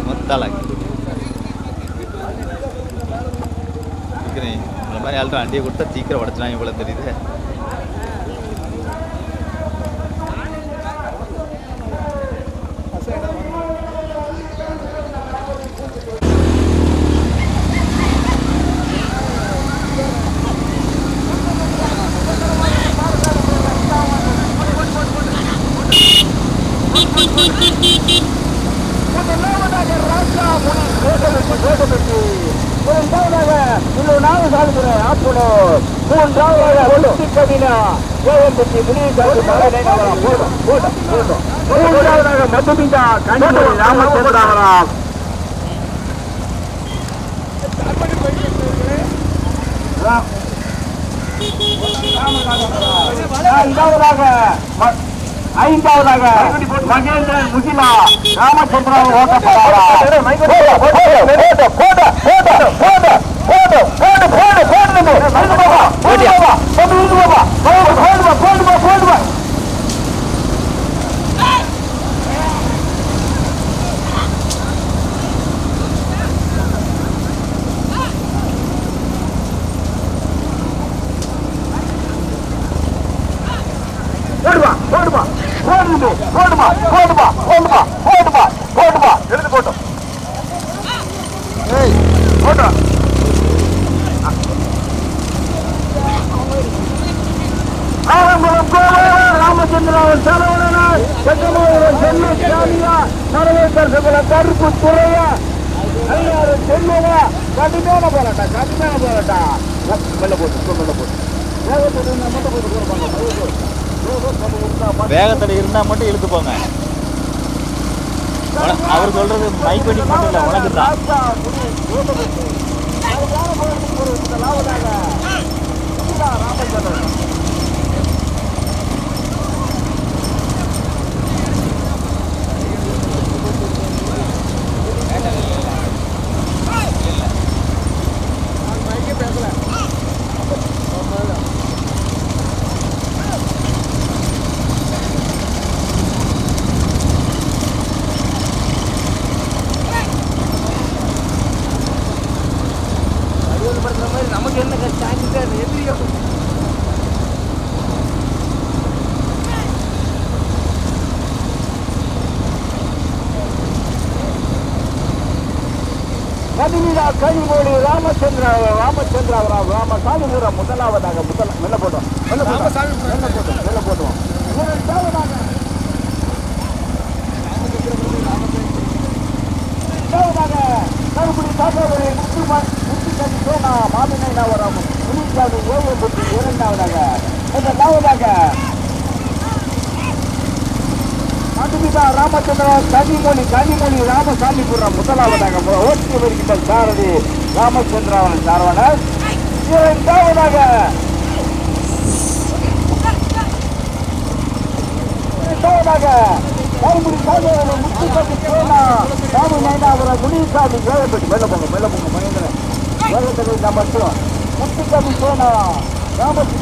மொத்தாளாக்கி இந்த மாதிரி ஆள்கிட்ட அண்டியை கொடுத்தா சீக்கிரம் உடச்சினா இவ்வளோ தெரியுது. ஐந்தாவது மகேந்திரன் முகிலா ராமச்சந்திரன் ராமச்சந்திரன் சரவணன் கருப்பு துறையா செல்வா கடுமையான போராட்டா மெல்ல போட்டு வேகத்தடை இருந்தா மட்டும் இழுத்து போங்க. அவர் சொல்றது மைக் பண்ணி மட்டும் இல்லை, உனக்கு தான். கனிமொழி ராமச்சந்திராவராவ் ராமசாமிபுரம் முதலாவதாக மெல்ல போட்டோம் கருப்புடி தாத்தாவுடைய மாமினாவரம் முனிசாமி ஓய்வுபட்டு இரண்டாவதாக முதலாவதாக மதுமிதா ராமச்சந்திரன் கனிமொழி ராமசாமிபுரம் முதலாவதாக ஓட்டி வருகின்ற சாரதி ராமச்சந்திரன் சாரவணன் இரண்டாவதாக கருப்புடி தாத்தாவுடைய முத்துப்பட்டி சோனா மாமினாவரம் முனிசாமி ஓய்வுபட்டு மெல்ல போங்க மகேந்திரன் மட்டும் முத்துக்கவி சோனா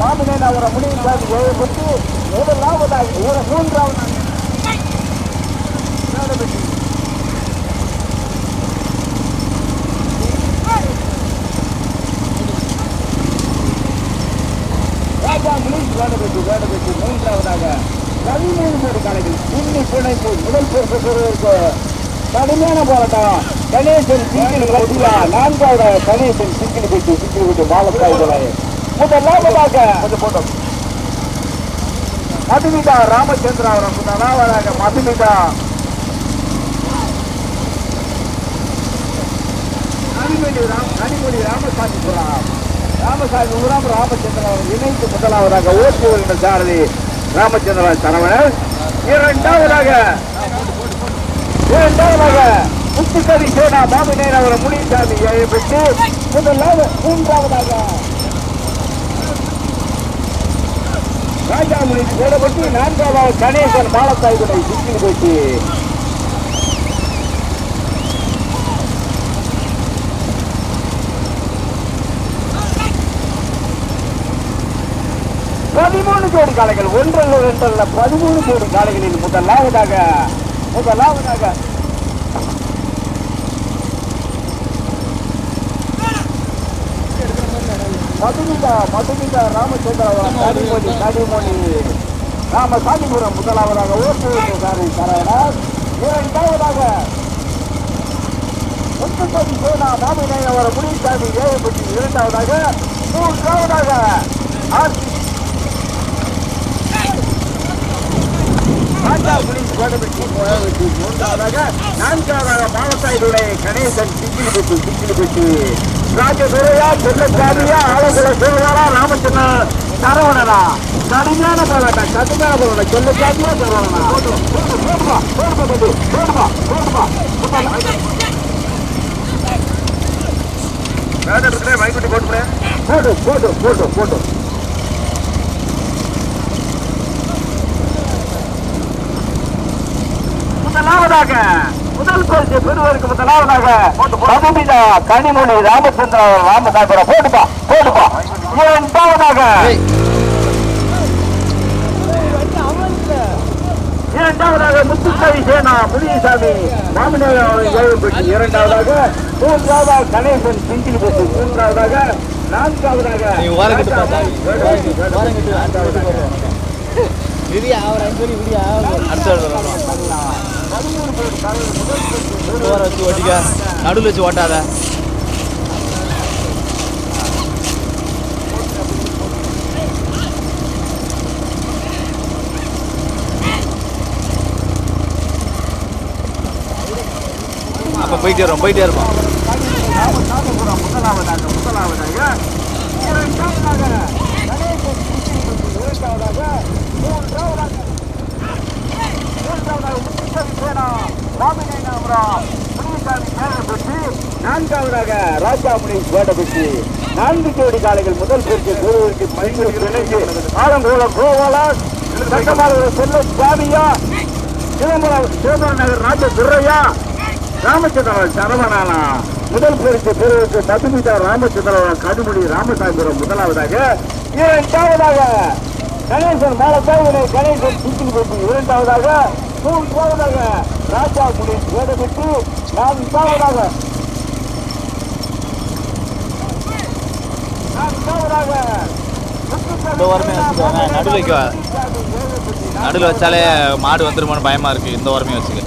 மாமினாவரம் முனிசாமி ஓய்வுபட்டு முதலாவதாக மூன்றாவதாக மூன்றாவதாக 13 கோடி காலையில் புள்ளி பிணைப்பு முதல் பொறுப்பு கடுமையான போராட்டம். கணேசன் சிங்கிள் கட்சியா நான்காவதாக கணேசன் சிங்கிள் விட்டு மாலத்தாய் முதலாவதாக மதுமிதா ராமச்சந்திராவரம் முதலாவதாக மதுமிதா கனிமொழி ராமசாமிபுரம் ராமச்சந்திரன் இணைந்து முதலாவதாக ஓட்டி வருகின்ற சாரதி ராமச்சந்திரன் சரவணன் இரண்டாவதாக முத்துக்கவி சோனா மாமினாவரம் முனிசாமி பெற்று மூன்றாவதாக ராஜாமணி போடப்பட்டு நான்காவது கணேசன் மாலத்தாய் துணை சிக்கில் போச்சு. பதிமூணு கோடி காளைகள் 1 2 13 கோடி காளைகளில் முதலாவதாக முதலாவதாக மதுமிகா ராமச்சந்திரவரம் கனிமொழி ராமசாமிபுரம் முதலாவதாக ஓட்டுநர் சரவணன். இரண்டாவதாக முத்துப்பதி சேனா மாமிநாயகர் முனிசாமி ஏழுபட்டி. இரண்டாவதாக மூன்றாவதாக ராஜா புலிஸ் கோடபட்டி. மூன்றாவதாக நான்காவதாக மாவட்டாயிலுடைய கணேசன் சிக்கிலிப்பட்டி. ராஜதுரையா செல்லச்சாமியா ஆலங்குள சிவகாரா ராமச்சந்திரன் சரவணனா. கடுமையான போராட்டம் செல்லச்சாமியா சரவணனா. போட்டு முதலாவதாக முதல் பரிசு பெறுவதற்கு முதலாவதாக மதுமிதா கனிமொழி ராமச்சந்திரன் ராமசாமிபுரம். போட்டுப்பா. இரண்டாவதாக முத்துப்பதி சேனா முனிசாமி மாமிநாயகர் ஏழுபட்டி. இரண்டாவதாக மூன்றாவதாக கணேசன் சிங்கிலிப்பட்டி. மூன்றாவதாக நான்காவதாக நடுவில் வச்சு ஓட்டாத. அப்ப போயிட்டே இருப்போம் நான்காவதாக ராஜா புலிஸ் கோடபட்டி. 4 ஜோடி காலைகள் முதல் பரிசு பெறுவதற்கு ஆலங்குளம் கோபாலன் சட்டமாளர் செல்லச்சாமியா சிதம்பரம் நகர் ராஜதுரையா ராமச்சந்திரன் சரவணானா. முதல் பரிசு பெறுவதற்கு மதுமிதா ராமச்சந்திரன் கனிமொழி ராமசாமிபுரம் முதலாவதாக. இரண்டாவதாக கணேசன் மாலத்தாவினை கணேசன் சிக்கிலிப்பட்டி. இரண்டாவதாக மூன்றாவதாக ராஜா புலிஸ் கோடபட்டி. நான்காவதாக நடுவில் வச்சாலே மாடு வந்துருமோன்னு பயமா இருக்கு. இந்த ஓரமே வச்சுக்க.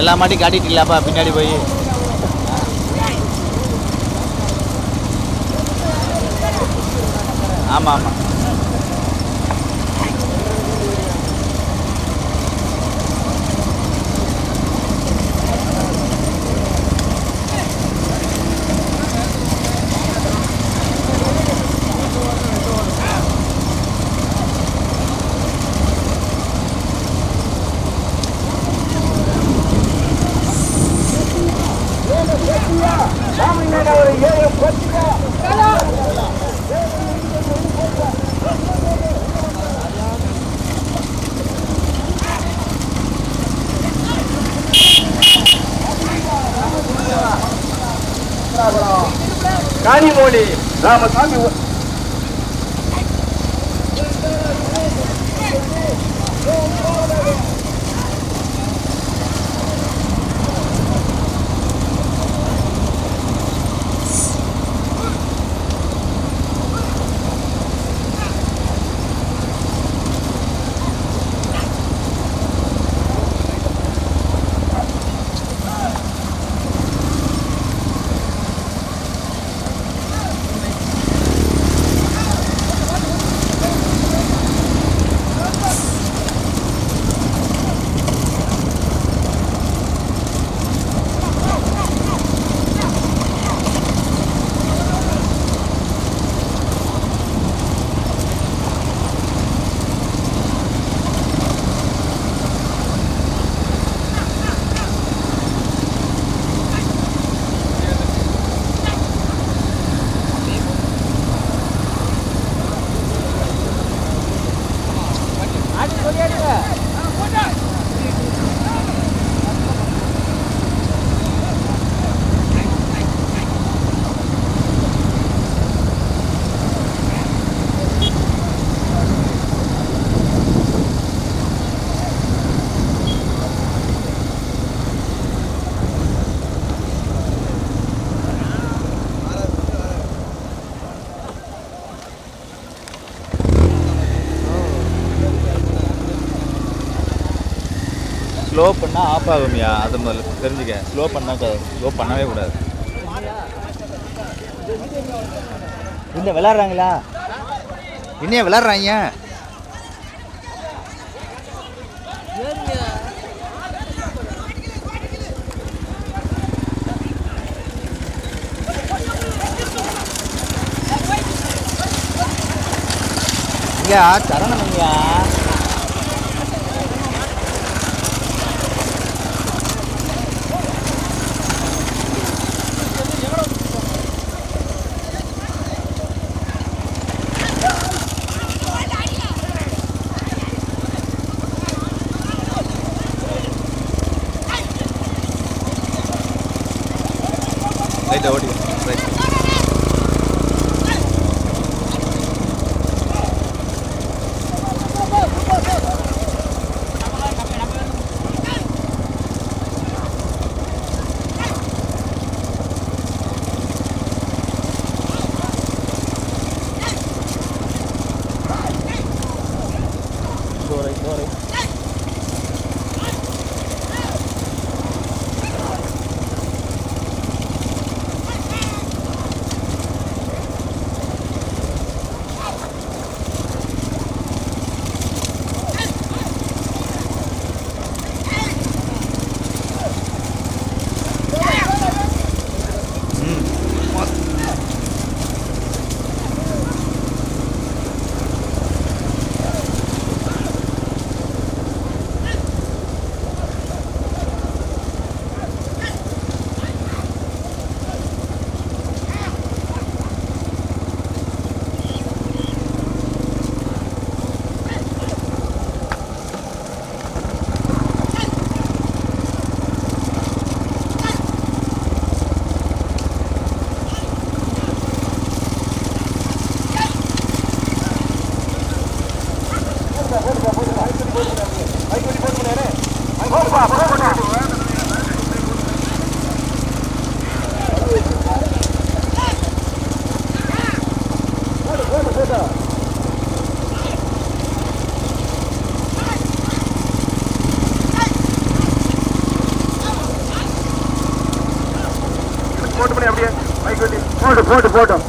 எல்லா மாட்டையும் காட்டிட்டீங்களாப்பா பின்னாடி போய். ஆமாம். கனிமொழி ராமசாமி ஸ்லோ பண்ணால் ஆஃப் ஆகும்யா, அது முதல்ல தெரிஞ்சுக்க. ஸ்லோ பண்ணவே கூடாது. இந்த விளாட்றாங்களா? இன்னும் விளாட்றாங்க. ஐயா சரணம் ஐயா. ரைட்டா ஓடி ரைட். போட்டோம்.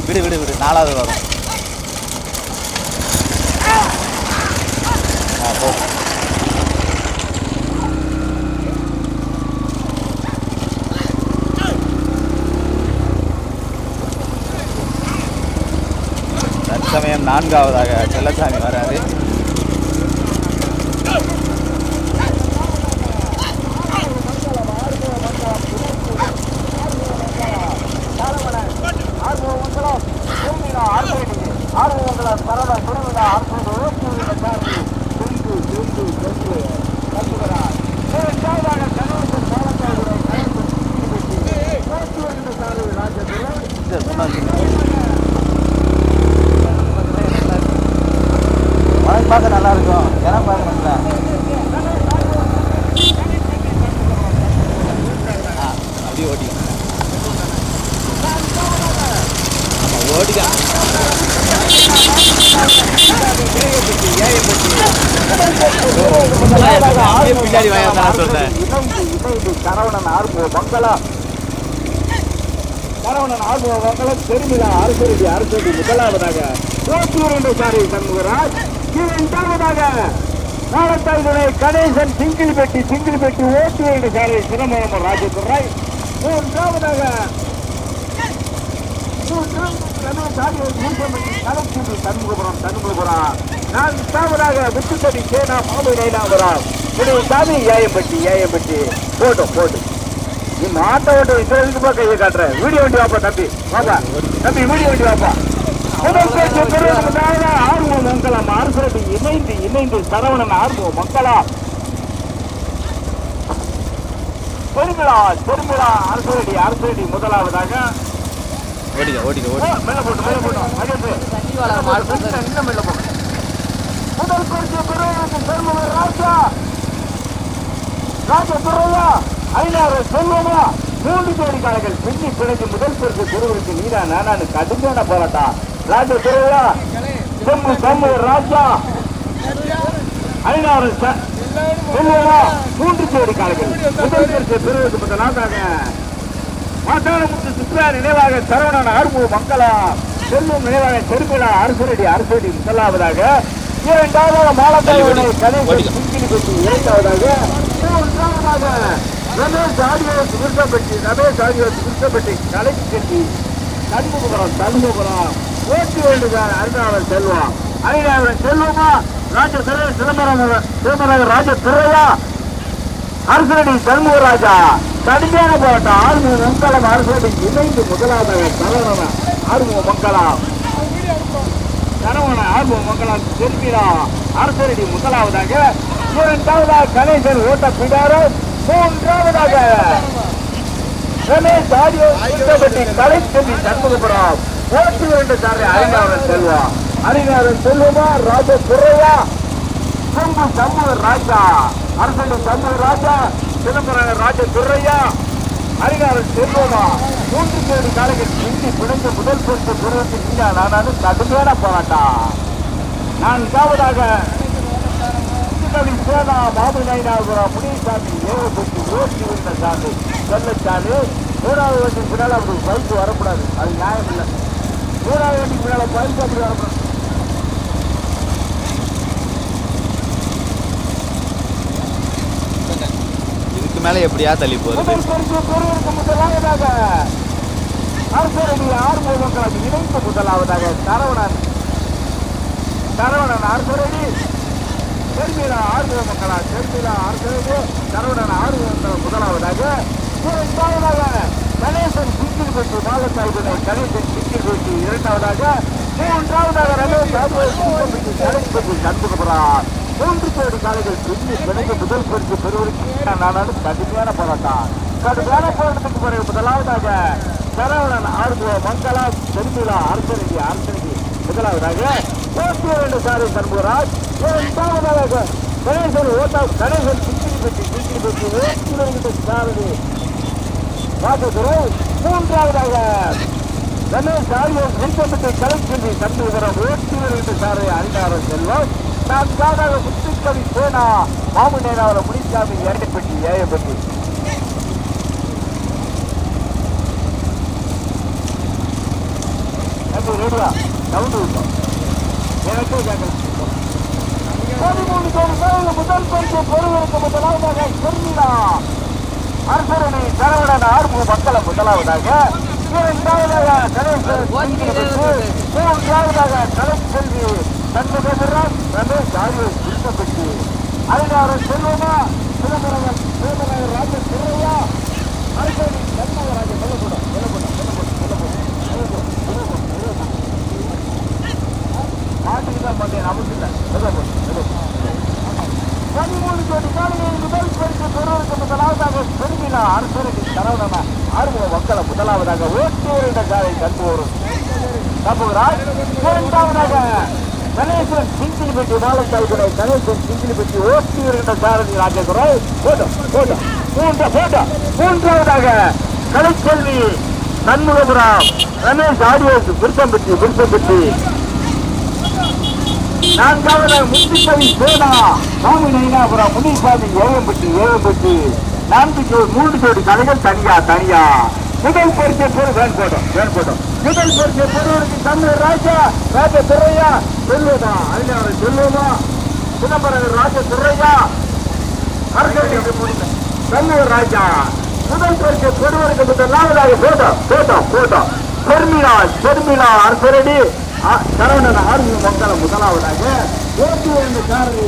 விடு 4வது வரும். தற்சமயம் 4வதாக செல்லசாமி வராது. பார்க்க நல்லா இருக்கும். இடம் பார்க்கணும்ல. அப்படியே ஓட்டிக்கலாம். ஓட்டிக்கலாம். பின்னாடி வாங்க சொல்றேன். சரவணன் ஆர்வம் மங்களா சரவணன் ஆர்வ மக்களும் பெருமிழா அரசு முதலாவதாக ஓட்டுநர் சாரி சண்முகராஜ். இரண்டாவதாக நாளத்தாய் துணை கணேசன் சிங்கிள்பெட்டி ஓட்டுநர் சாரி சிதம்பரம் ராஜதுரை. மூன்றாவதாக சண்முகபுரம். நான்காவதாக முத்துக்கடி சேனா மாமி நைனாபுரம் சாமி ஏயம்பட்டி. போட்டு நீ மாட்ட ஓட்டு இந்த கையை காட்டுற. வீடியோ வண்டி வாப்பா தம்பி வீடியோ வண்டி வாப்பா. முதல் பேச்சு பெறுவதற்காக ஆர்வம் மங்கலம் அரசு இணைந்து சரவணன் ஆர்வம் மக்களா பெருமிழா அரசு முதலாவதாக மேல போட்டு முதல் பேச்சு பெறுவதற்கு ராஜதுரையா ஐநாறு செல்வமா 3 ஜோடி காலைகள் பின்னி பிணைக்கு முதல் பரிசு பெறுவதற்கு நீரா நானு கடுமையான போராட்டம். ராஜதுரையா செம்மு ராஜா ஐநாறு செல்வமா 3 ஜோடி காலைகள் முதல் பரிசு பெறுவதற்கு முதலாக மாட்டாளமுத்து சுற்றுலா நினைவாக சரவணன் ஆர்வ மக்களா செல்வம் நினைவாக செருமிழா அரசடி முதலாவதாக. இரண்டாவதாக மாலத்தாயுடைய கணேசன் சிங்கிலிபெட்டி. இரண்டாவதாக ரமேஷ் ஆடியோஸ் விருப்பப்பட்டி கலைக்கு கட்டி சண்முகபுரம் ஓட்டி வேண்டுகிறார். அருணாவன் செல்வம் செல்வமா சிதம்பரம் ராஜதுரையா அரசடி சண்முகராஜா கடுமையான போராட்டம். ஆர்வ மங்கலம் அரசடி இணைந்து முதலாவதாக சரவண ஆர்வ மங்கலம் செல்விரா அரசடி முதலாவதாக. இரண்டாவதாக கணேசன் ஓட்ட பிடாரோ. மூன்றாவதாக ரமேஷ் ஆடியோ கலைச்செல்வி சண்முகபுரம் ஓட்டு வேண்டு சாரை அறிஞர் செல்வமா ராஜதுரையா சண்முக ராஜா அரசு ராஜா சிதம்பரம் ராஜதுரையா அறிஞர் செல்வமா 3 ஜோடி காலைகள் பின்னி பிணைந்து முதல் பரிசு பெறுவதற்கு நானும் கடுமையான போராட்டம். நான்காவதாக சேனா மாமி நைனாபுரம் முனிசாமி ஏவப்பட்டி ஓட்டி வந்த சாமி வெள்ளச்சாமி. 3வது வண்டிக்கு பின்னால் அப்படி பைக்கு வரக்கூடாது, அது நியாயம் இல்லை. 3வது வண்டிக்கு பின்னால் பைக்கு அப்படி வரக்கூடாது. இதுக்கு மேல எப்படியா தள்ளி போகுது. முதலாவதாக அரசடி ஆர்வ மக்களுக்கு இணைந்து முதலாவதாக சரவணன் அரசடி செல்விழா ஆர்வ மக்களா சரவணன் ஆர்வ முதலாவதாக. இரண்டாவதாக கணேசன் சிங்கிள்பெட்டி மாலத்தாயுடைய கணேசன் சிங்கிள்பெட்டி. இரண்டாவதாக மூன்றாவதாக ரமேஷ் ஆர்வப்பட்டி கலைப்பட்டி சண்முகபுரம் 3 ஜோடி காலைகள் பின்னி பிணைந்து முதல் பரிசு பெறுவதற்கு நானும் கடுமையான போராட்டத்துக்கு பிறகு முதலாவதாக சரவணன் ஆர்வ மங்களா செல்விழா அரசடி முதலாவதாக ஓட்டு வேண்டு சாரை சண்முகராஜ். இரண்டாவதாக கணேசன் சிங்கிலிபெட்டி ஓட்டி வருகின்ற சாரதி ராஜதுரை. மூன்றாவதாக ரமேஷ் ஆடியோ விருப்பப்பட்டி கலைச்செல்வி சண்முகபுரம் ஓட்டி வருகின்ற சாரை அறிஞர் செல்வம். நான்காவதாக முத்துக்கவி சேனா மாமி நைனாபுரம் முனிசாமி ஏயப்பட்டி. ரெடியா சவுண்ட் விட்டோம் எனக்கே கேட்கல. 13 கோடி முதல் பரிசு பெறுவதற்கு முதலாவதாக செல்விழா அரசரணி சரவணன் ஆர்வ மக்களம் முதலாவதாக. இரண்டாவதாக கணேசன் மூன்றாவதாக கலைச்செல்வி சண்முகபுரம் ரமேஷ் ஆடியோ விருப்பப்பட்டி அறிஞர் செல்வமா சிதம்பரம் ராஜதுரையா அரசடி சண்முகராஜ மாட்டுக்குதான் பார்த்தேன் நமக்கு இல்லை. 13 கோடி காலையில் முதல் பரிசு பெறுவதற்கு முதலாவதாக செல்விழா அரசடி சரவணன் ஆர்வ மக்களம் முதலாவதாக ஓட்டி வருகின்ற காலை சண்முகராஜ். இரண்டாவதாக கணேசன் சிங்கிலிபெட்டி மாலத்தாயுடைய கணேசன் சிங்கிலிபெட்டி ஓட்டி வருகின்ற சாரதி ராஜதுரை. மூன்றாவதாக கலைச்செல்வி சண்முகபுரம் ரமேஷ் ஆடியோஸ் விருப்பப்பட்டி. நான்காவதாக முத்துக்கவி சேனா மாமி நைனாபுரம் முனிசாமி ஏவம்பட்டி. 3 ஜோடி கலைகள் தனியா. முதல் பரிசை போட்டோம் முதல் பரிசை பெறுவதற்கு தமிழ் ராஜா துரையா சொல்லுவதா அறிஞர் சொல்லுவதா சிதம்பரம் ராஜ துரையா தமிழ் ராஜா முதல் பரிசை பெறுவதற்கு முதலாவதாக போட்டோம் பெருமிழா அரசரடி சரவணன் ஆர்மி மங்களம் முதலாவதாக சாரதி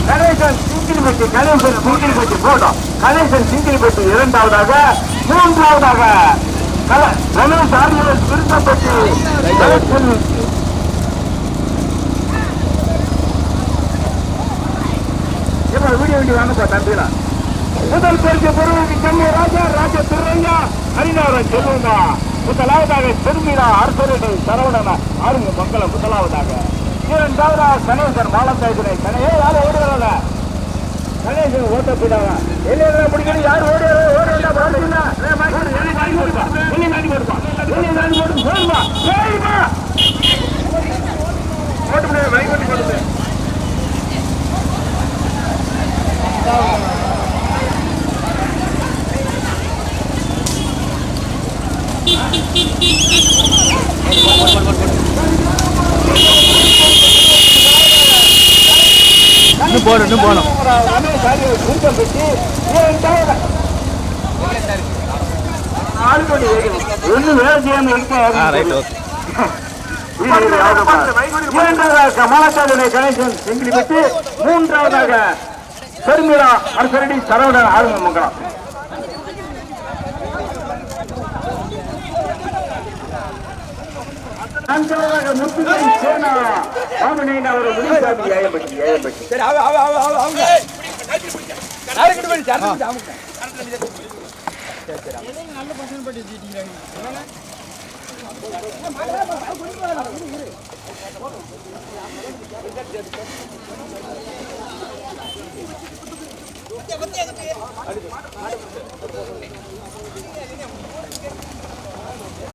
கணேசன் சிங்கிலிப்பட்டி போட்டோம் கணேசன் சிங்கிலிப்பட்டி இரண்டாவதாக மூன்றாவதாக ரமேஷ் ஆர்மியர் திருத்தப்பட்டி வீடியோ வாங்கப்பா தம்பியா முதல் பரிசு பெறுவதற்கு சென்னை ராஜா திருரையா ஹரிநாதன் சொல்லுங்க முதலாவதாக பெருமிழா அரசரடி சரவணன் ஆர்மி மங்களம் முதலாவதாக இரண்டாவதாக கணேசன் மாலத்தாய்துரை கணையே யாரும் ஓடுறாங்க கணேசன் ஓட்ட போயிட்டாங்க எல்லையா பிடிக்கணும் யார் இன்னும் போகணும் ஒன்னும் வேலை செய்யாம கமலாச்சாரிய கணேசன் செங்கிலிப்பட்டி மூன்றாவதாக பெருமிழா அரசரடி சரவணன் ஆளுங்க மங்கலம் நான்காவதாக முத்துக்கை சேனா ராமநேயன் அவர் முனிசாமி ஏயப்பட்டி நல்ல